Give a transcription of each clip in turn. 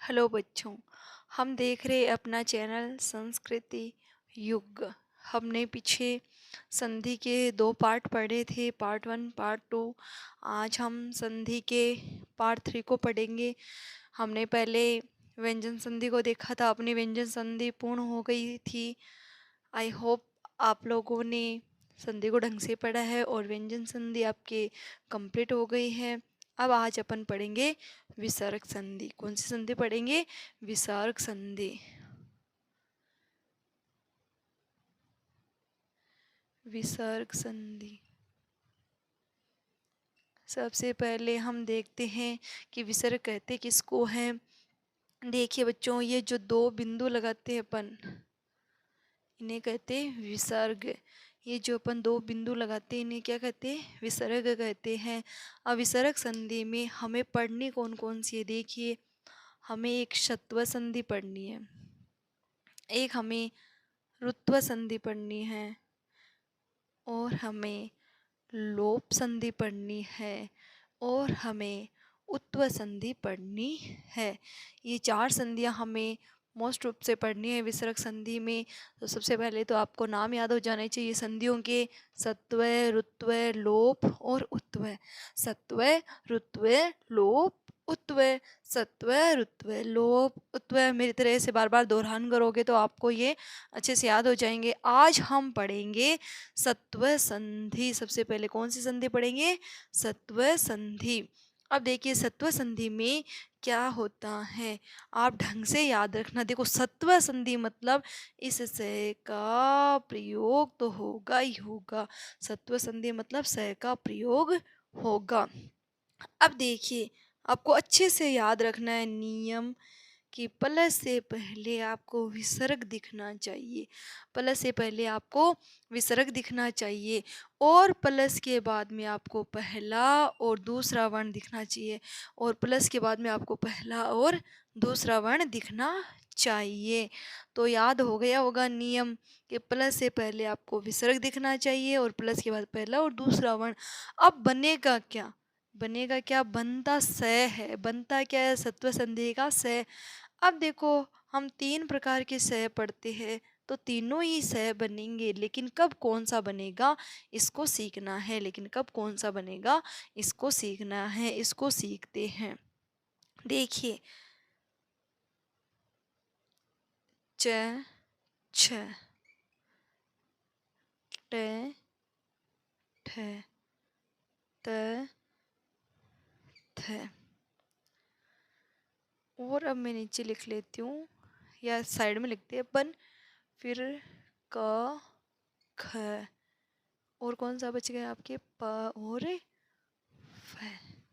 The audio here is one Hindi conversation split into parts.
हेलो बच्चों। हम देख रहे अपना चैनल संस्कृति युग। हमने पीछे संधि के दो पार्ट पढ़े थे, पार्ट 1 पार्ट 2। आज हम संधि के पार्ट 3 को पढ़ेंगे। हमने पहले व्यंजन संधि को देखा था, अपनी व्यंजन संधि पूर्ण हो गई थी। आई होप आप लोगों ने संधि को ढंग से पढ़ा है और व्यंजन संधि आपके कंप्लीट हो गई है। अब आज अपन पढ़ेंगे विसर्ग संधि। कौन सी संधि पढ़ेंगे? विसर्ग संधि। विसर्ग संधि। सबसे पहले हम देखते हैं कि विसर्ग कहते किसको हैं। देखिए बच्चों, ये जो दो बिंदु लगाते हैं अपन, इन्हें कहते हैं विसर्ग। ये जो अपन दो बिंदु लगाते हैं, इन्हें क्या कहते हैं? विसर्ग कहते हैं। अब विसर्ग संधि में हमें पढ़नी कौन कौन सी है? देखिए, हमें एक षत्व संधि पढ़नी है, एक हमें रुत्व संधि पढ़नी है, और हमें लोप संधि पढ़नी है, और हमें उत्व संधि पढ़नी है। ये चार संधियां हमें मोस्ट रूप से पढ़नी है विसर्ग संधि में। तो सबसे पहले तो आपको नाम याद हो जाने चाहिए संधियों के, सत्व, रुत्व, लोप और उत्व। सत्व, रुत्व, लोप, उत्व। सत्व, रुत्व, लोप, उत्व। मेरी तरह से बार बार दोहरान करोगे तो आपको ये अच्छे से याद हो जाएंगे। आज हम पढ़ेंगे सत्व संधि। सबसे पहले कौन सी संधि पढ़ेंगे? सत्व संधि। अब देखिए, सत्व संधि में क्या होता है, आप ढंग से याद रखना। देखो, सत्व संधि मतलब इस से का प्रयोग तो होगा ही होगा। सत्व संधि मतलब से का प्रयोग होगा। अब देखिए, आपको अच्छे से याद रखना है नियम कि प्लस से पहले आपको विसर्ग दिखना चाहिए। प्लस से पहले आपको विसर्ग दिखना चाहिए, और प्लस के बाद में आपको पहला और दूसरा वर्ण दिखना चाहिए, और प्लस के बाद में आपको पहला और दूसरा वर्ण दिखना चाहिए। तो याद हो गया होगा नियम कि प्लस से पहले आपको विसर्ग दिखना चाहिए और प्लस के बाद पहला और दूसरा वर्ण। अब बनेगा क्या? बनेगा क्या? बनता स है। बनता क्या है? सत्व संधि का स। अब देखो, हम तीन प्रकार के स पढ़ते हैं, तो तीनों ही स बनेंगे, लेकिन कब कौन सा बनेगा इसको सीखना है। लेकिन कब कौन सा बनेगा इसको सीखना है। इसको सीखते हैं। देखिए, च, छ, ट, ठ, त, थ। और अब मैं नीचे लिख लेती हूँ, या साइड में लिखते हैं अपन। फिर क, ख, और कौन सा बच गया आपके? प और फ।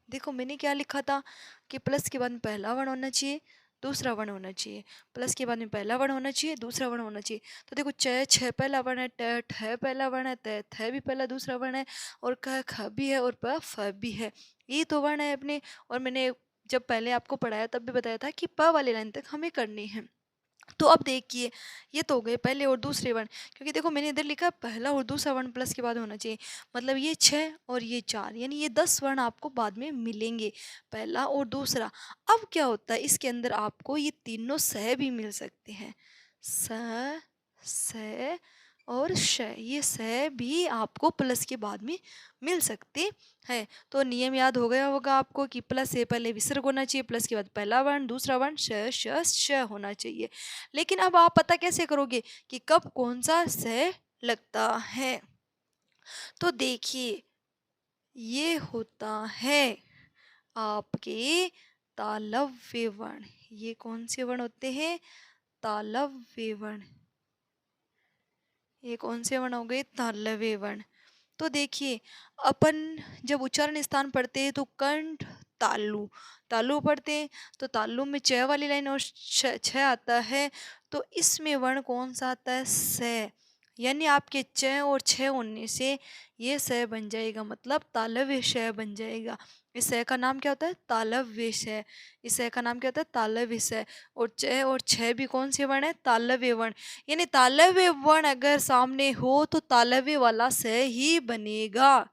देखो, मैंने क्या लिखा था कि प्लस के बाद में पहला वर्ण होना चाहिए, दूसरा वर्ण होना चाहिए। प्लस के बाद में पहला वर्ण होना चाहिए, दूसरा वर्ण होना चाहिए। तो देखो, च छ पहला वर्ण है, ट ठ पहला वर्ण है, त थ भी पहला दूसरा वर्ण है, और क ख भी है, और प फ भी है। ये तो वर्ण है अपने। और मैंने जब पहले आपको पढ़ाया तब भी बताया था कि प वाली लाइन तक हमें करनी है। तो अब देखिए, ये तो हो गए पहले और दूसरे वर्ण, क्योंकि देखो मैंने इधर लिखा पहला और दूसरा वर्ण प्लस के बाद होना चाहिए। मतलब ये 6 और ये 4, यानी ये 10 वर्ण आपको बाद में मिलेंगे, पहला और दूसरा। अब क्या होता है, इसके अंदर आपको ये तीनों सह भी मिल सकते हैं। स, से और श, ये सह भी आपको प्लस के बाद में मिल सकते हैं। तो नियम याद हो गया होगा आपको कि प्लस से पहले विसर्ग होना चाहिए, प्लस के बाद पहला वर्ण, दूसरा वर्ण श श श होना चाहिए। लेकिन अब आप पता कैसे करोगे कि कब कौन सा स लगता है? तो देखिए, ये होता है आपके तालव्य वर्ण। ये कौन से वर्ण होते हैं? तालव्य वर्ण। ये कौन से वर्ण हो गए? तालव्य वर्ण। तो देखिए, अपन जब उच्चारण स्थान पढ़ते हैं तो कंठ, तालु, तालु पढ़ते हैं, तो तालु में च वाली लाइन और छ आता है। तो इसमें वर्ण कौन सा आता है? स। यानी आपके च और छ होने से ये स बन जाएगा, मतलब तालव्य श बन जाएगा। इस स का नाम क्या होता है? तालव्य श। इस स का नाम क्या होता है? तालव्य स। और च और छ भी कौन से वर्ण है? तालव्य वर्ण। यानी तालव्य वर्ण अगर सामने हो तो तालव्य वाला स ही बनेगा।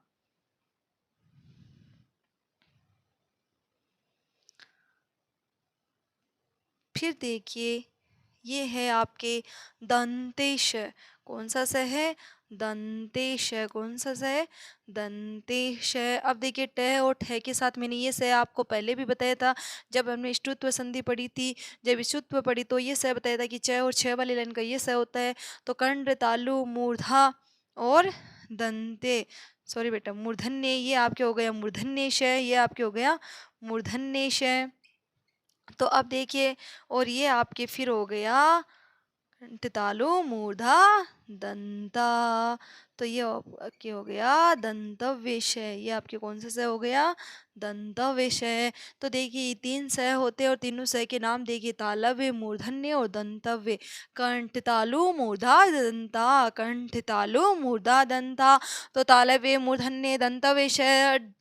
फिर देखिए ये है आपके दंतेश। कौन सा स है? दंतेश। कौन सा स है? दंतेश। अब देखिए ट और ठ के साथ मैंने ये स आपको पहले भी बताया था जब हमने ष्टुत्व संधि पढ़ी थी। जब ष्टुत्व पढ़ी तो ये स बताया था कि च और छ वाली लाइन का ये स होता है। तो कंड, तालु, मूर्धा और दंते, सॉरी बेटा, मूर्धन्य, ये आपके हो गया मूर्धन्य श, ये आपके हो गया मूर्धन्य श। तो अब देखिए और ये आपके फिर हो गया तितालु मूर्धा दंता। तो ये आपके हो गया दंतवेश है। ये आपके कौन सा स हो गया? दंतवेश है। तो देखिए तीन स होते हैं और तीनों स के नाम देखिए तालव्य, मूर्धन्य और दंतव्य। कंठ तालु मूर्धा दंता, कंठ तालु मूर्धा दंता। तो तालव्य, मूर्धन्य, दंतवेश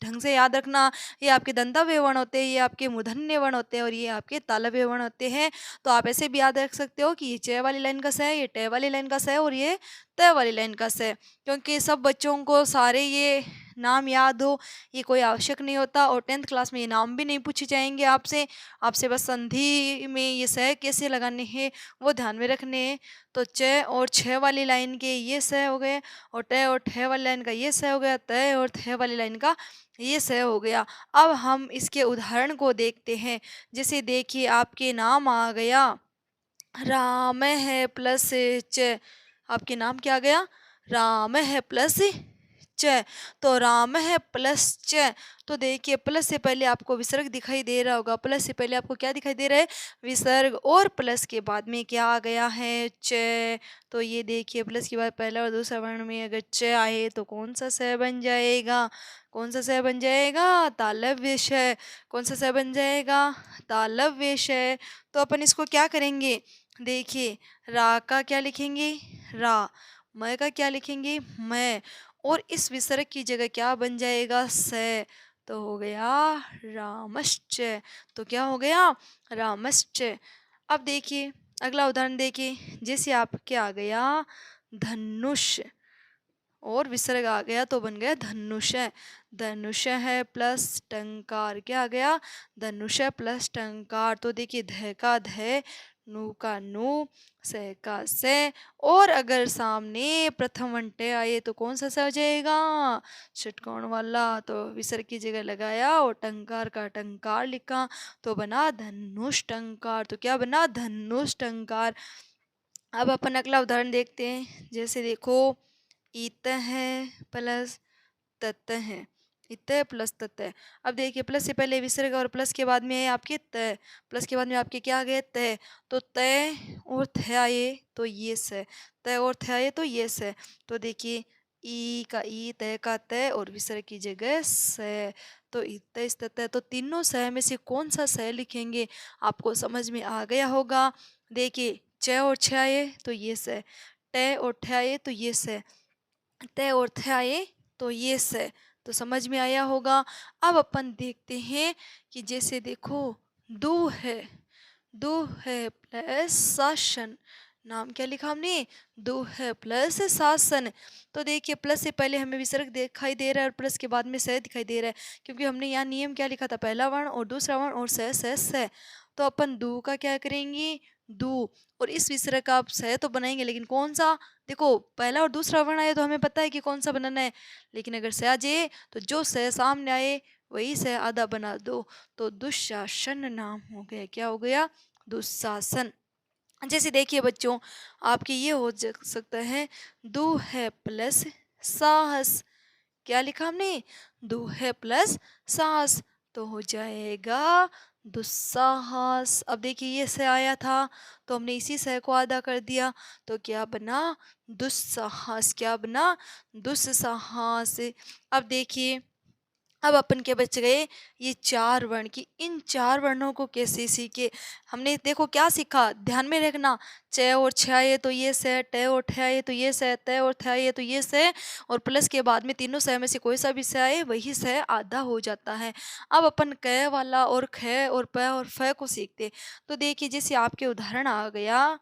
ढंग से याद रखना। ये आपके दंतव्य वर्ण होते हैं, ये आपके मूर्धन्य वर्ण होते हैं और ये आपके तालव्य वर्ण होते हैं। तो आप ऐसे भी याद रख सकते हो कि ये च वाली लाइन का स है, ये ट वाली लाइन का स है और ये त वाली लाइन का स है। क्योंकि सब बच्चों को सारे ये नाम याद हो ये कोई आवश्यक नहीं होता और 10th क्लास में ये नाम भी नहीं पूछे जाएंगे आपसे। आपसे बस संधि में ये स कैसे लगाने हैं वो ध्यान में रखने हैं। तो च और छ वाली लाइन के ये स हो गए और ट और ठ वाली लाइन का ये स हो गया, त और थ वाली लाइन का ये स हो गया। अब हम इसके उदाहरण को देखते हैं। जैसे देखिए आपके नाम आ गया राम है प्लस च। आपके नाम क्या आ गया? राम है प्लस च। तो राम है प्लस च। तो देखिए प्लस से पहले आपको विसर्ग दिखाई दे रहा होगा। प्लस से पहले आपको क्या दिखाई दे रहा है? विसर्ग। और प्लस के बाद में क्या आ गया है? च। तो ये देखिए प्लस के बाद पहला और दूसरा वर्ण में अगर च आए तो कौन सा स बन जाएगा? कौन सा स बन जाएगा? तालव्य श। कौन सा स बन जाएगा? तालव्य श। तो अपन इसको क्या करेंगे? देखिए रा का क्या लिखेंगे? रा। म का क्या लिखेंगे? मैं। और इस विसर्ग की जगह क्या बन जाएगा? स। तो हो गया रामश्च। तो क्या हो गया? रामश्च। अब देखिए अगला उदाहरण देखिए। जैसे आपके आ गया धनुष और विसर्ग आ गया तो बन गया धनुष। धनुष है प्लस टंकार, क्या आ गया? धनुष प्लस टंकार। तो देखिए ध का ध, नु का नु, स का से। और अगर सामने प्रथम वंटे आए तो कौन सा स हो जाएगा? षटकोण वाला। तो विसर्ग की जगह लगाया और टंकार का टंकार लिखा तो बना धनुष टंकार। तो क्या बना? धनुष टंकार। अब अपन अगला उदाहरण देखते हैं। जैसे देखो इत है प्लस तत है, इत प्लस तत है। अब देखिए प्लस से पहले विसर्ग और प्लस के बाद में है आपके त। प्लस के बाद में आपके क्या आ गए? त। तो त और थ आए तो ये स, त और थ आए तो ये स। तो देखिए ई का ई, त का त और विसर्ग की जगह स। तो इत इस तत है। तो तीनों स में से कौन सा स लिखेंगे? आपको समझ में आ गया होगा। देखिए च और छ आए तो ये स, ट और ठ आए तो ये स, त और थ आए तो ये स। तो समझ में आया होगा। अब अपन देखते हैं कि जैसे देखो दू है प्लस शासन। नाम क्या लिखा हमने? दू है प्लस शासन। तो देखिए प्लस से पहले हमें विसर्ग दिखाई दे रहा है और प्लस के बाद में स दिखाई दे रहा है। क्योंकि हमने यहाँ नियम क्या लिखा था? पहला वर्ण और दूसरा वर्ण और स। तो अपन दू का क्या करेंगे? दू। और इस विसर्ग का आप स तो बनाएंगे लेकिन कौन सा? देखो पहला और दूसरा वर्ण आए तो हमें पता है कि कौन सा बनाना है। लेकिन अगर स आ जाए तो जो स सामने आए वही स आधा बना दो। तो दुशासन नाम हो गया। क्या हो गया? दुशासन। जैसे देखिए बच्चों आपके ये हो सकता है दू है प्लस साहस। क्या लिखा हमने? दू है प्लस साहस। तो हो जाएगा दुस्साहस। अब देखिए ये से आया था तो हमने इसी से को आधा कर दिया तो क्या बना? दुस्साहस। क्या बना? दुस्साहस। अब देखिए अब अपन के बच गए ये चार वर्ण की। इन चार वर्णों को कैसे सीखे? हमने देखो क्या सीखा, ध्यान में रखना। च और छ आए तो ये स, ट और ठ आए तो ये स, त और थ आए तो ये स और प्लस के बाद में तीनों स में से कोई सा भी स आए वही स आधा हो जाता है। अब अपन क वाला और ख और प और फ को सीखते। तो देखिए जैसे आपके उदाहरण आ गया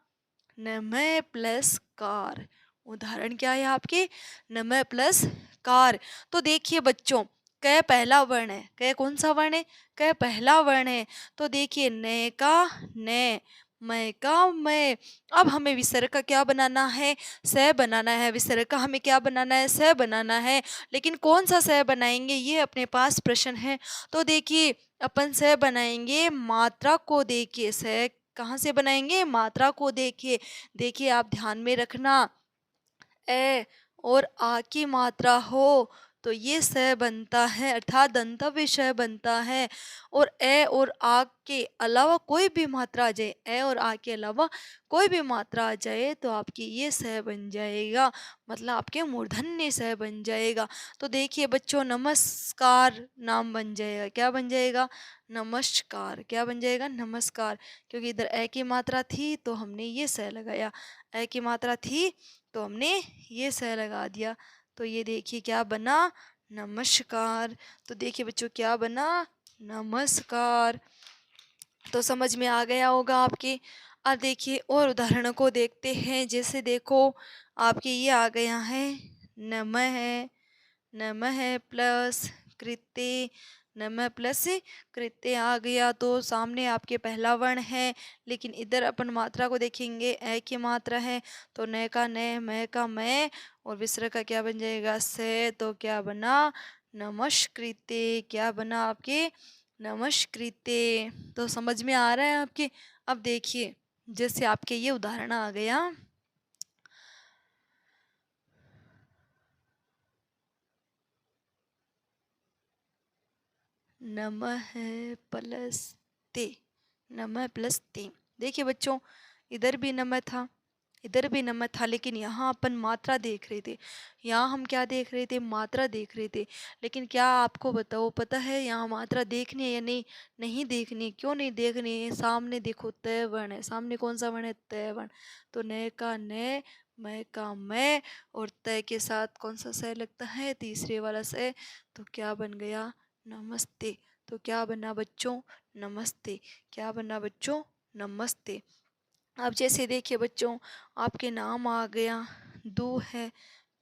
नमः प्लस कार। उदाहरण क्या है आपके? नमः प्लस कार। तो देखिए बच्चों क पहला वर्ण है। क कौन सा वर्ण है? क पहला वर्ण है। तो देखिए न का न मैं का मैं। अब हमें विसर्ग का क्या बनाना है, स बनाना है। विसर्ग का हमें क्या बनाना है, स बनाना है। लेकिन कौन सा स बनाएंगे, ये अपने पास प्रश्न है। तो देखिए अपन स बनाएंगे मात्रा को देखिए, स कहाँ से बनाएंगे, मात्रा को देखिए। देखिए आप ध्यान में रखना, ए और आ की मात्रा हो तो ये स बनता है, अर्थात दंतव्य श बनता है। और ए और आ के अलावा कोई भी मात्रा आ जाए, ए और आ के अलावा कोई भी मात्रा आ जाए तो आपकी ये स बन जाएगा, मतलब आपके मूर्धन्य स बन जाएगा। तो देखिए बच्चों, नमस्कार नाम बन जाएगा, क्या बन जाएगा, नमस्कार। क्या बन जाएगा, नमस्कार। क्योंकि इधर ए की मात्रा थी तो हमने ये स लगाया, ए की मात्रा थी तो हमने ये स लगा दिया। तो ये देखिए क्या बना, नमस्कार। तो देखिए बच्चों क्या बना, नमस्कार। तो समझ में आ गया होगा आपके। अब देखिए और उदाहरणों को देखते हैं। जैसे देखो आपके ये आ गया है, नमः, नमः प्लस कृत्य, नमः प्लस कृत्य आ गया। तो सामने आपके पहला वर्ण है, लेकिन इधर अपन मात्रा को देखेंगे, ए की मात्रा है तो न का न, मैं का मैं, और विसर्ग का क्या बन जाएगा, से। तो क्या बना, नमस्कृत्य। क्या बना आपके, नमस्कृत्य। तो समझ में आ रहा है आपके। अब देखिए जैसे आपके ये उदाहरण आ गया, नमः प्लस ते, नमः प्लस ते। देखिए बच्चों इधर भी नमः था, इधर भी नमः था, लेकिन यहाँ अपन मात्रा देख रहे थे। यहाँ हम क्या देख रहे थे, मात्रा देख रहे थे। लेकिन क्या आपको बताओ, पता है यहाँ मात्रा देखनी है या नहीं, नहीं देखनी। क्यों नहीं देखनी है, सामने देखो तय वर्ण है, सामने कौन सा वर्ण है, तय वर्ण। तो न का न, मैं का मैं, और तय के साथ कौन सा स लगता है, तीसरे वाला स। तो क्या बन गया, नमस्ते। तो क्या बना बच्चों, नमस्ते। क्या बना बच्चों, नमस्ते। अब जैसे देखिए बच्चों आपके नाम आ गया, दू है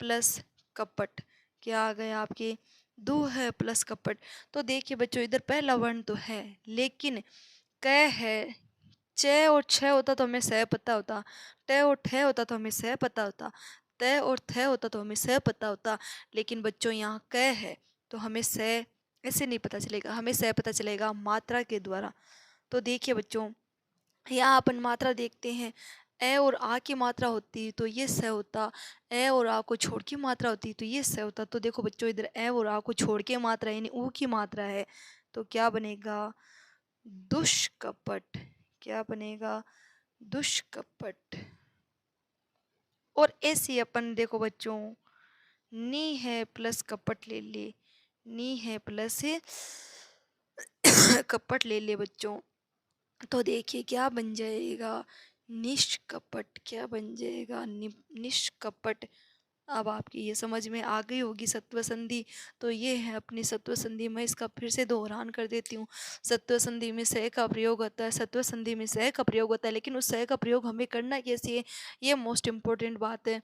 प्लस कपट। क्या आ गया आपके, दू है प्लस कपट। तो देखिए बच्चों इधर पहला वर्ण तो है, लेकिन क है, च और छ होता तो हमें स पता होता, ट और ठ होता तो हमें स पता होता, त और थ होता तो हमें स पता होता। लेकिन बच्चों यहाँ क है तो हमें स ऐसे नहीं पता चलेगा, हमें स पता चलेगा मात्रा के द्वारा। तो देखिए बच्चों यहाँ अपन मात्रा देखते हैं, ए और आ की मात्रा होती तो ये स होता, ए और आ को छोड़ के मात्रा होती तो ये स होता। तो देखो बच्चों इधर ए और आ को छोड़ के मात्रा यानी ऊ की मात्रा है, तो क्या बनेगा, दुष्कपट। क्या बनेगा, दुष्कपट। और ऐसे अपन देखो बच्चों, नी है प्लस कपट ले ले, नी है प्लस कपट ले ले बच्चों। तो देखिए क्या बन जाएगा, निष्कपट। क्या बन जाएगा, निष्कपट। अब आपकी ये समझ में आ गई होगी सत्व संधि। तो ये है अपनी सत्व संधि। मैं इसका फिर से दोहरान कर देती हूँ। सत्व संधि में से का प्रयोग होता है, सत्व संधि में से का प्रयोग होता है, लेकिन उस से का प्रयोग हमें करना कैसे है, ये मोस्ट इम्पोर्टेंट बात है।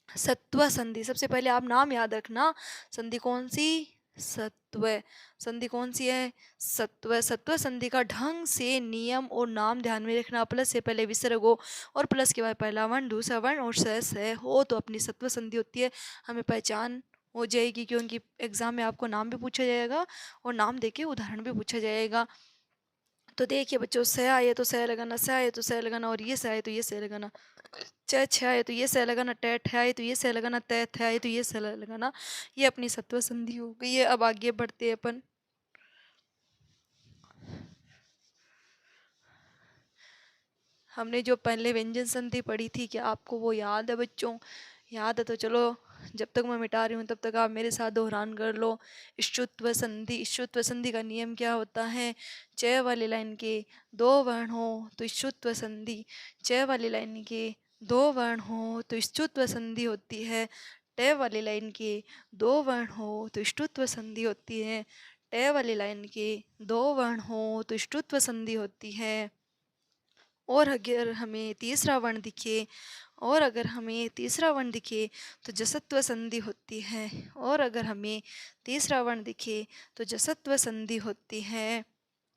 सत्व संधि, सबसे पहले आप नाम याद रखना, संधि कौन सी, सत्व। संधि कौन सी है, सत्व। सत्व संधि का ढंग से नियम और नाम ध्यान में रखना। प्लस से पहले विसर्ग हो और प्लस के बाद पहला वर्ण, दूसरा वर्ण और से हो तो अपनी सत्व संधि होती है, हमें पहचान हो जाएगी। क्योंकि एग्जाम में आपको नाम भी पूछा जाएगा और नाम देके उदाहरण भी पूछा जाएगा। तो देखिए बच्चों, स आए तो स लगाना, स आए तो स लगाना, और ये स आए तो ये स लगाना, च छ आए तो ये स लगाना, ट ठ आए तो ये स लगाना, त थ आए तो ये स लगाना। ये अपनी सत्व संधि हो गई है। अब आगे बढ़ते हैं अपन। हमने जो पहले व्यंजन संधि पढ़ी थी, क्या आपको वो याद है बच्चों, याद है तो चलो, जब तक मैं मिटा रही हूँ तब तक आप मेरे साथ दोहरान कर लो। इष्टुत्व संधि, इष्टुत्व संधि का नियम क्या होता है, च वाली लाइन के दो वर्ण हो तो इष्टुत्व संधि, च वाली लाइन के दो वर्ण हो तो इष्टुत्व संधि होती है, ट वाली लाइन के दो वर्ण हो तो इष्टुत्व संधि होती है, ट वाली लाइन के दो वर्ण हो तो इष्टुत्व संधि होती है। और अगर हमें तीसरा वर्ण दिखे, और अगर हमें तीसरा वर्ण दिखे तो जसत्व संधि होती है, और अगर हमें तीसरा वर्ण दिखे तो जसत्व संधि होती है।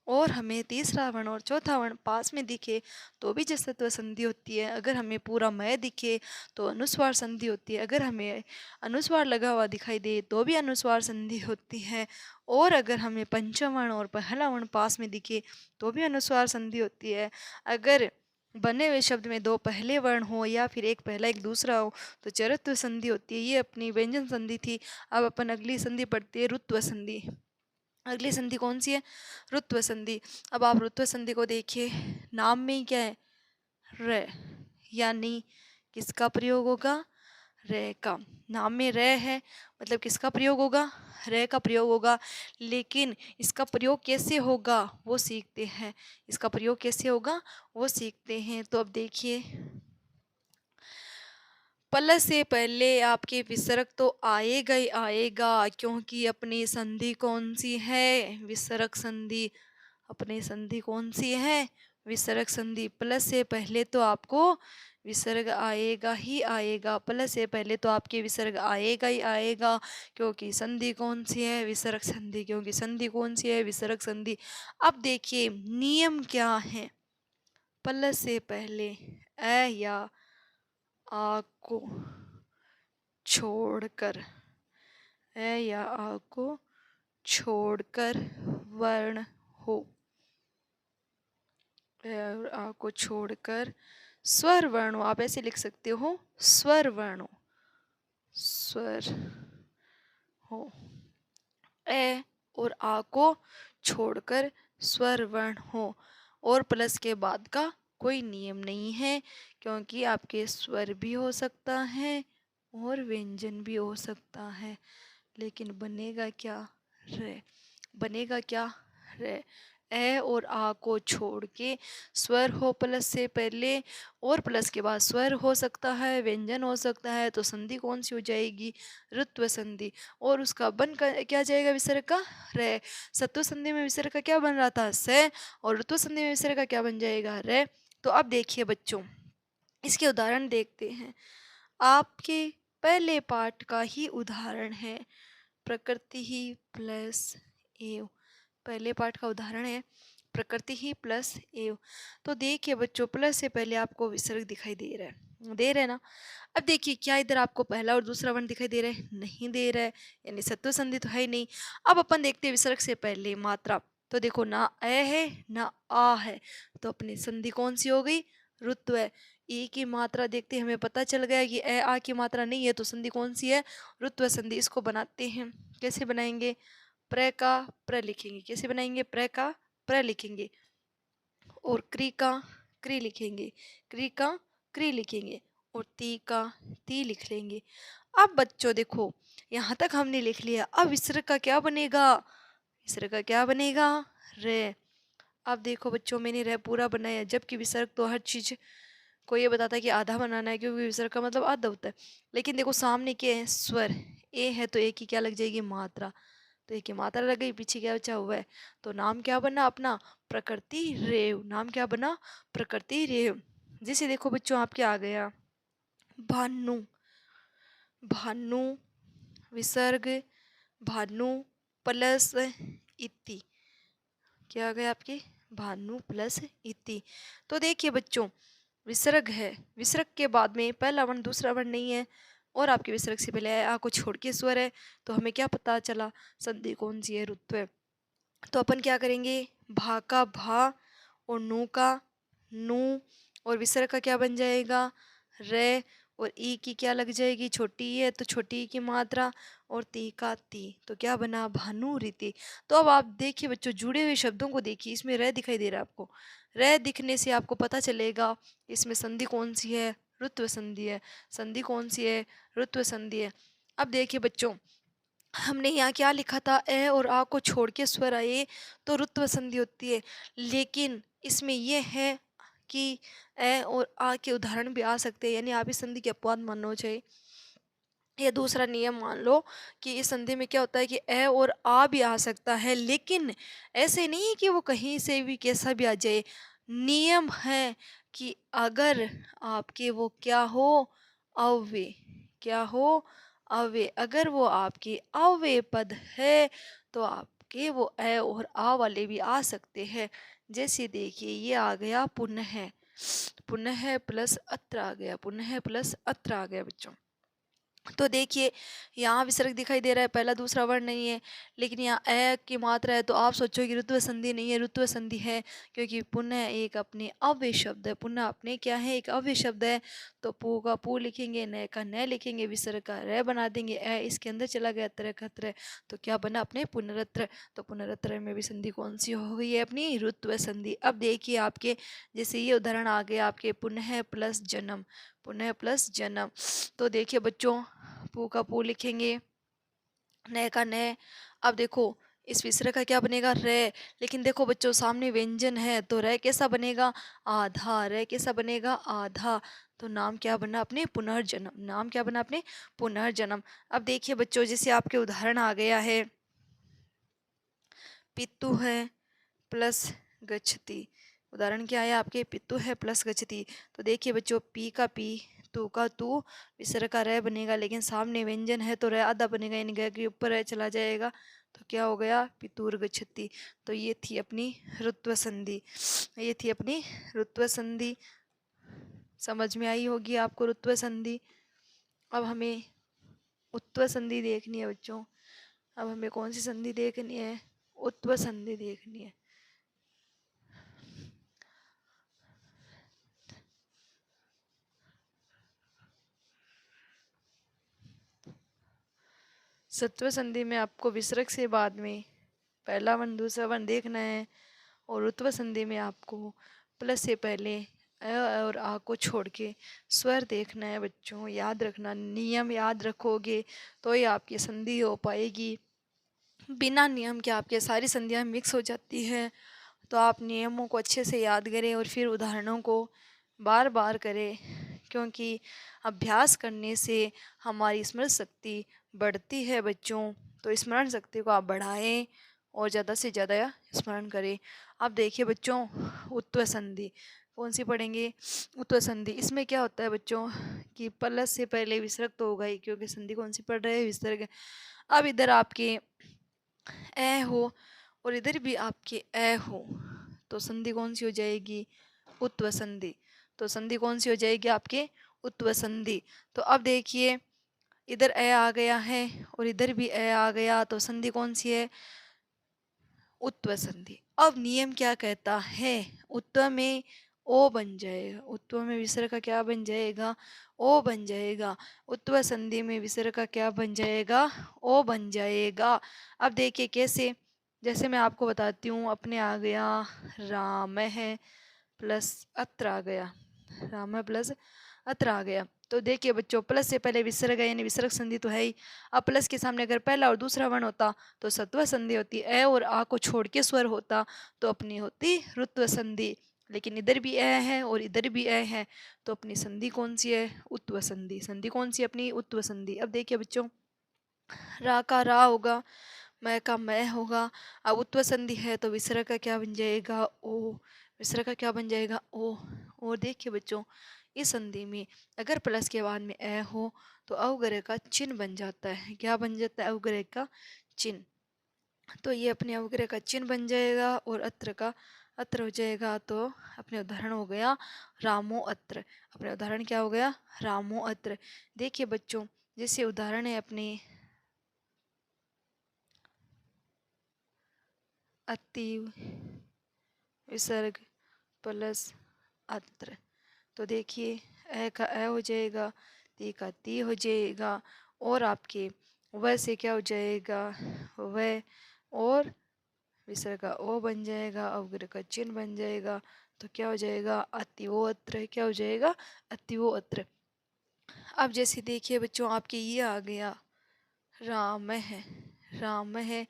और हमें तीसरा वर्ण और चौथा वर्ण पास में दिखे तो भी जसत्व संधि होती है। अगर हमें पूरा मय दिखे तो अनुस्वार संधि होती है। अगर हमें अनुस्वार लगा हुआ दिखाई दे तो भी अनुस्वार संधि होती है। और अगर हमें पंचम वर्ण और पहला वर्ण पास में दिखे तो भी अनुस्वार संधि होती है। अगर बने हुए शब्द में दो पहले वर्ण हो या फिर एक पहला एक दूसरा हो तो चरत्व संधि होती है। ये अपनी व्यंजन संधि थी। अब अपन अगली संधि पढ़ते हैं, रुत्व संधि। अगली संधि कौन सी है? रुत्व संधि। अब आप रुत्व संधि को देखिए, नाम में ही क्या है? र, यानी किसका प्रयोग होगा? रे का। नाम में रे है मतलब किसका प्रयोग होगा? रे का प्रयोग होगा। लेकिन इसका प्रयोग कैसे होगा वो सीखते हैं। इसका प्रयोग कैसे होगा वो सीखते हैं। तो अब देखिए, प्लस से पहले आपके विसर्ग तो आएगा ही आएगा, क्योंकि अपनी संधि कौन सी है? विसर्ग संधि। अपनी संधि कौन सी है? विसर्ग संधि। प्लस से पहले तो आपको विसर्ग आएगा ही आएगा। प्लस से पहले तो आपके विसर्ग आएगा ही आएगा, क्योंकि संधि कौन सी है? विसर्ग संधि। क्योंकि संधि कौन सी है? विसर्ग संधि। अब देखिए नियम क्या है। प्लस से पहले अ या आ को छोड़कर, अ या आ को छोड़कर वर्ण हो, और आ को छोड़कर स्वर वर्ण हो। आप ऐसे लिख सकते हो, स्वर वर्ण हो, स्वर हो। ए और आ को छोड़कर स्वर वर्ण हो। और प्लस के बाद का कोई नियम नहीं है, क्योंकि आपके स्वर भी हो सकता है और व्यंजन भी हो सकता है। लेकिन बनेगा क्या? रे। बनेगा क्या? रे। ए और आ को छोड़ के स्वर हो प्लस से पहले, और प्लस के बाद स्वर हो सकता है, व्यंजन हो सकता है, तो संधि कौन सी हो जाएगी? ऋत्व संधि। और उसका क्या जाएगा? विसर्ग का रे। सत्व संधि में विसर्ग का क्या बन रहा था? से। और ऋत्व संधि में विसर्ग का क्या बन जाएगा? रे। तो अब देखिए बच्चों, इसके उदाहरण देखते हैं। आपके पहले पाठ का ही उदाहरण है, प्रकृति ही प्लस एव। पहले पाठ का उदाहरण है प्रकृति ही प्लस एव। तो देखिए बच्चों, प्लस से पहले आपको विसर्ग दिखाई दे रहा है, दे रहा है ना? अब देखिए, क्या इधर आपको पहला और दूसरा वर्ण दिखाई दे रहा है? नहीं दे रहा है, यानी सत्व संधि तो है ही नहीं। अब अपन देखते हैं विसर्ग से पहले मात्रा। तो देखो, ना अ है ना आ है, तो अपनी संधि कौन सी हो गई? रुत्व है। ई की मात्रा देखते हमें पता चल गया कि ए आ की मात्रा नहीं है, तो संधि कौन सी है? रुत्व संधि। इसको बनाते हैं, कैसे बनाएंगे? प्र का प्र लिखेंगे। कैसे बनाएंगे? प्र का प्र लिखेंगे, और क्री का क्री लिखेंगे, क्री का क्री लिखेंगे, और ती का ती लिख लेंगे। अब बच्चों देखो, यहाँ तक हमने लिख लिया। अब विसर्ग का क्या बनेगा? विसर्ग का क्या बनेगा? रे। अब देखो बच्चों, मैंने रे पूरा बनाया, जबकि विसर्ग तो हर चीज को ये बताता है कि आधा बनाना है, क्योंकि विसर्ग का मतलब आधा होता है। लेकिन देखो सामने क्या है? स्वर। ए है तो ए की क्या लग जाएगी? मात्रा। तो ए की मात्रा लग गई, पीछे क्या बचा हुआ है? तो नाम क्या बना अपना? प्रकृति रेव। नाम क्या बना? प्रकृति रेव। जैसे देखो बच्चों, आपके आ गया भानु। भानु विसर्ग, भानु प्लस इति। क्या आ गया आपके? भानु प्लस इति। तो देखिए बच्चों, विसर्ग है, विसर्ग के बाद में पहला वर्ण दूसरा वर्ण नहीं है, और आपके विसर्ग से पहले आ को छोड़ के स्वर है, तो हमें क्या पता चला? संधि कौन सी है? रुत्व है। तो अपन क्या करेंगे? भा का भा और नू का नू, और विसर्ग का क्या बन जाएगा? रे। और ई की क्या लग जाएगी? छोटी ई है तो छोटी ई की मात्रा, और ती का ती, तो क्या बना? भानु रीति। तो अब आप देखिए बच्चों, जुड़े हुए शब्दों को देखिए, इसमें रे दिखाई दे रहा है आपको। रे दिखने से आपको पता चलेगा इसमें संधि कौन सी है? ऋत्व संधि है। संधि कौन सी है? ऋत्व संधि है। अब देखिए बच्चों, हमने यहाँ क्या लिखा था? ए और आ को छोड़ के स्वर आए तो ऋत्व संधि होती है। लेकिन इसमें यह है कि ए और आ के उदाहरण भी आ सकते हैं, यानी आप इस संधि के अपवाद मानो चाहिए। या दूसरा नियम मान लो कि इस संधि में क्या होता है कि ए और आ भी आ सकता है, लेकिन ऐसे नहीं है कि वो कहीं से भी कैसा भी आ जाए। नियम है कि अगर आपके वो क्या हो? अव्यय। क्या हो? अव्यय। अगर वो आपके अव्यय पद है तो आप के वो ए और आ वाले भी आ सकते हैं। जैसे देखिए ये आ गया पुनः, पुनः प्लस अत्र आ गया, पुनः प्लस अत्र आ गया बच्चों। तो देखिए यहाँ विसर्ग दिखाई दे रहा है, पहला दूसरा वर्ण नहीं है, लेकिन यहाँ ए की मात्रा है, तो आप सोचो कि ऋत्व संधि नहीं है, ऋत्व संधि है, क्योंकि पुनः एक अपने अव्यय शब्द है, पुनः अपने क्या है, एक अव्यय शब्द है। तो पू का पू लिखेंगे, न का न लिखेंगे, विसर्ग का र बना देंगे, ए इसके अंदर चला गया, त्र का त्र, तो क्या बना अपने पुनरत्र। तो पुनरत्र में भी संधि कौन सी हो गई है, अपनी ऋत्व संधि। अब देखिए आपके जैसे ये उदाहरण आ गया आपके, पुनः प्लस जन्म, पुनः प्लस जन्म। तो देखिए बच्चों पू का पू लिखेंगे, न का न। अब देखो इस विसर्ग का क्या बनेगा, रे, लेकिन देखो बच्चों सामने व्यंजन है, तो रे कैसा बनेगा, आधा, रे कैसा बनेगा, आधा। तो नाम क्या बना अपने, पुनर्जन्म, नाम क्या बना अपने, पुनर्जन्म। अब देखिए बच्चों जैसे आपके उदाहरण आ गया है, पितु है प्लस गच्छति। उदाहरण क्या है आपके, पितु है प्लस गच्छति। तो देखिए बच्चों पी का पी, तू का तू, विसर्ग का रे बनेगा, लेकिन सामने व्यंजन है तो रे आधा बनेगा, यानी ग के ऊपर रे चला जाएगा, तो क्या हो गया, पितुर गच्छति। तो ये थी अपनी ऋत्व संधि, ये थी अपनी ऋत्व संधि। समझ में आई होगी आपको ऋत्व संधि। अब हमें उत्व संधि देखनी है बच्चों। अब हमें कौन सी संधि देखनी है, उत्व संधि देखनी है। सत्व संधि में आपको विसर्ग से बाद में पहला वर्ण दूसरा वर्ण देखना है, और उत्व संधि में आपको प्लस से पहले अ और आ को छोड़ के स्वर देखना है बच्चों। याद रखना, नियम याद रखोगे तो ही आपकी संधि हो पाएगी। बिना नियम के आपके सारी संधियाँ मिक्स हो जाती हैं। तो आप नियमों को अच्छे से याद करें और फिर उदाहरणों को बार बार करें, क्योंकि अभ्यास करने से हमारी स्मरण शक्ति बढ़ती है बच्चों। तो स्मरण शक्ति को आप बढ़ाएं और ज़्यादा से ज़्यादा स्मरण करें। अब देखिए बच्चों उत्व संधि कौन सी पढ़ेंगे, उत्व संधि। इसमें क्या होता है बच्चों कि प्लस से पहले विसर्ग तो होगा ही, क्योंकि संधि कौन सी पढ़ रहे हैं, विसर्ग। अब इधर आपके ए हो और इधर भी आपके ए हो, तो संधि कौन सी हो जाएगी, उत्व संधि। तो संधि कौन सी हो जाएगी आपके, उत्व संधि। तो अब देखिए इधर ए आ गया है और इधर भी ए आ गया, तो संधि कौन सी है, उत्व संधि। अब नियम क्या कहता है, उत्व में ओ बन जाएगा, उत्व में विसर्ग का क्या बन जाएगा, ओ बन जाएगा। उत्व संधि में विसर्ग का क्या बन जाएगा, ओ बन जाएगा। अब देखिए कैसे, जैसे मैं आपको बताती हूँ, अपने आ गया राम है प्लस अत्र आ गया, राम प्लस अत्र आ गया। तो देखिए बच्चों प्लस से पहले विसर्ग है, यानी विसर्ग संधि तो है ही। अब प्लस के सामने अगर पहला और दूसरा वर्ण होता तो सत्व संधि होती, ए और आ को छोड़ के स्वर होता तो अपनी होती ऋत्व संधि। लेकिन इधर भी ए है और इधर भी ए है, तो अपनी संधि कौन सी है, उत्व संधि। संधि कौन सी अपनी, उत्व संधि। अब देखिए बच्चों रा का रा होगा, मैं का मैं होगा। अब उत्व संधि है तो विसर्ग का क्या बन जाएगा, ओ, विसर्ग का क्या बन जाएगा, ओ। और देखिए बच्चों इस संधि में अगर प्लस के बाद में ए हो तो अवग्रह का चिन्ह बन जाता है, क्या बन जाता है, अवग्रह का चिन्ह। तो ये अपने अवग्रह का चिन्ह बन जाएगा और अत्र का अत्र हो जाएगा। तो अपने उदाहरण हो गया रामो अत्र, अपने उदाहरण क्या हो गया, रामो अत्र। देखिए बच्चों जैसे उदाहरण है अपने अति विसर्ग प्लस अत्र। तो देखिए ए का ए हो जाएगा, ती का ती हो जाएगा, और आपके वह से क्या हो जाएगा, वह, और विसर्ग का ओ बन जाएगा, अवग्रह का चिन्ह बन जाएगा। तो क्या हो जाएगा, अतिवो अत्र, क्या हो जाएगा, अतिवो अत्र। अब जैसे देखिए बच्चों आपके ये आ गया राम है, राम है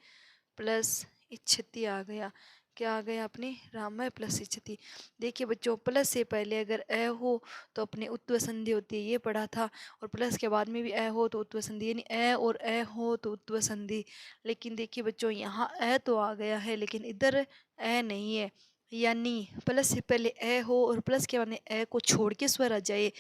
प्लस इच्छति आ गया, क्या आ गया अपने, राम है प्लस इच्छति। देखिए बच्चों प्लस से पहले अगर ए हो तो अपने उत्व संधि होती है, ये पढ़ा था। और प्लस के बाद में भी ए हो तो उत्व संधि, यानी ए और ए हो तो उत्व संधि। लेकिन देखिए बच्चों यहाँ ए तो आ गया है लेकिन इधर ए नहीं है, यानी प्लस से पहले ए हो और प्लस के बाद में ए को छोड़ के स्वर आ जाए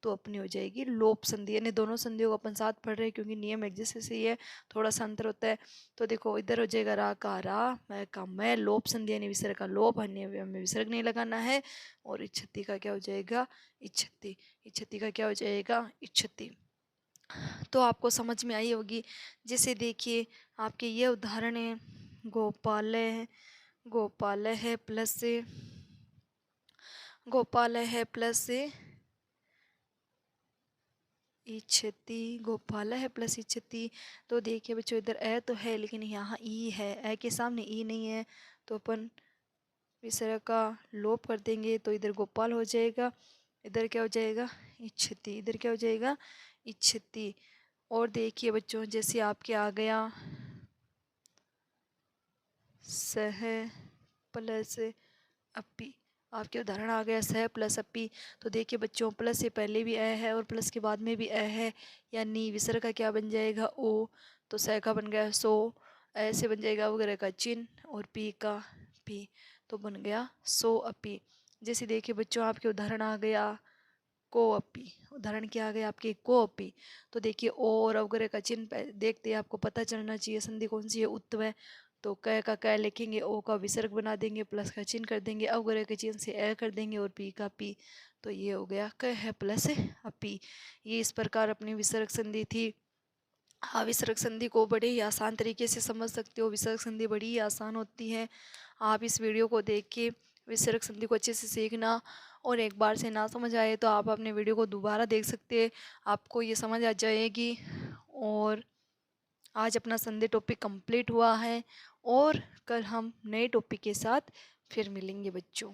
तो अपनी हो जाएगी लोप संधि। यानी दोनों संधियों को अपन साथ पढ़ रहे हैं क्योंकि नियम एक जैसे से ही है, थोड़ा सा अंतर होता है। तो देखो इधर हो जाएगा रा का रा, मैं का मैं, लोप संधि यानी विसर्ग का लोप, अन्य में विसर्ग नहीं लगाना है। और इच्छति का क्या हो जाएगा, इच्छति। इच्छति का क्या हो जाएगा, इच्छति। तो आपको समझ में आई होगी। जैसे देखिए आपके ये उदाहरण है, गोपालय है, गोपालय है प्लस से, गोपालय है प्लस से इच्छति, गोपालय है प्लस इच्छति। तो देखिए बच्चों इधर ए तो है लेकिन यहाँ ई है, ए के सामने ई नहीं है, तो अपन विसर्ग का लोप कर देंगे तो इधर गोपाल हो जाएगा, इधर क्या हो जाएगा, इच्छति, इधर क्या हो जाएगा, इच्छति। और देखिए बच्चों जैसे आपके आ गया सह प्लस अपी, आपके उदाहरण आ गया सह प्लस अपी। तो देखिए बच्चों प्लस से पहले भी ए है और प्लस के बाद में भी ए है, यानी विसर्ग का क्या बन जाएगा, ओ। तो सह का बन गया सो, ऐसे बन जाएगा वगैरह का चिन्ह, और पी का पी, तो बन गया सो अपी। जैसे देखिए बच्चों आपके उदाहरण आ गया को अपी, उदाहरण क्या आ गया आपके को अपी। तो देखिए ओ और अवग्रह का चिन्ह देखते हैं, आपको पता चलना चाहिए संधि कौन सी है, उत्व है। तो क का क लिखेंगे, ओ का विसर्ग बना देंगे, प्लस का चिन्ह कर देंगे, अवग्रह के चिन्ह से ए कर देंगे, और पी का पी। तो ये हो गया क है प्लस अपी। ये इस प्रकार अपनी विसर्ग संधि थी। हाँ, विसर्ग संधि को बड़े ही आसान तरीके से समझ सकते हो, विसर्ग संधि बड़ी ही आसान होती है। आप इस वीडियो को देख के विसर्ग संधि को अच्छे से सीखना, और एक बार से ना समझ आए तो आप अपने वीडियो को दोबारा देख सकते हैं, आपको ये समझ आ जाएगी। और आज अपना संधि टॉपिक कंप्लीट हुआ है, और कल हम नए टॉपिक के साथ फिर मिलेंगे बच्चों।